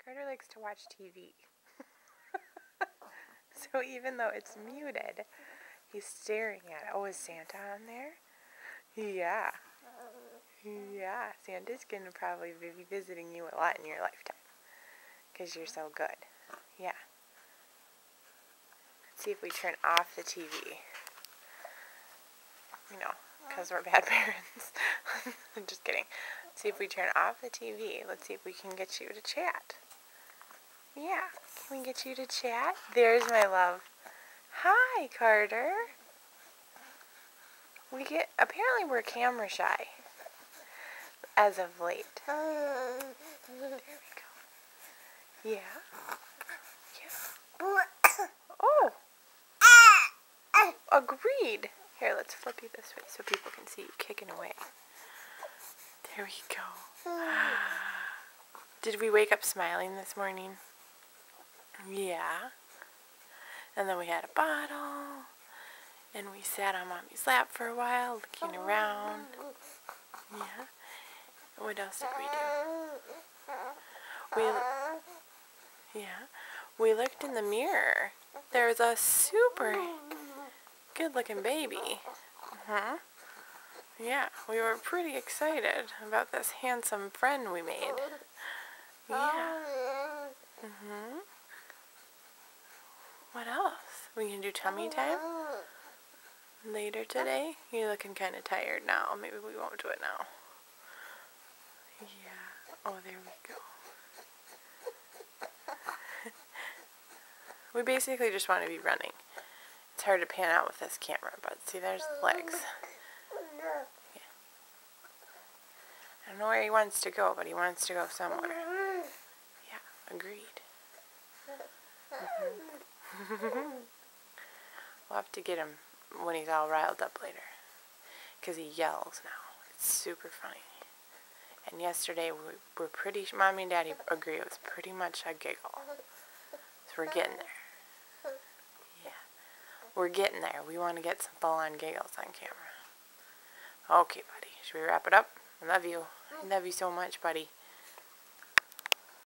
Carter likes to watch TV. So even though it's muted, he's staring at it. Oh, is Santa on there? Yeah. Yeah, Santa's going to probably be visiting you a lot in your lifetime. Because you're so good. Yeah. Let's see if we turn off the TV. You know, because we're bad parents. I'm just kidding. Let's see if we turn off the TV. Let's see if we can get you to chat. Yeah. Can we get you to chat? There's my love. Hi, Carter. Apparently we're camera shy. As of late. There we go. Yeah. Oh. Agreed. Here, let's flip you this way so people can see you kicking away. There we go. Did we wake up smiling this morning? Yeah. And then we had a bottle. And we sat on Mommy's lap for a while, looking around. Yeah. What else did we do? We looked in the mirror. There's a super good-looking baby. Yeah, we were pretty excited about this handsome friend we made. Yeah. What else? We can do tummy time later today? You're looking kind of tired now. Maybe we won't do it now. Yeah. Oh, there we go. We basically just want to be running. It's hard to pan out with this camera, but see, there's the legs. Yeah. I don't know where he wants to go, but he wants to go somewhere. Yeah, agreed. We'll have to get him when he's all riled up later, because he yells now. It's super funny. And yesterday, Mommy and Daddy agree it was pretty much a giggle. So we're getting there. Yeah. We're getting there. We want to get some full-on giggles on camera. Okay, buddy. Should we wrap it up? I love you. I love you so much, buddy.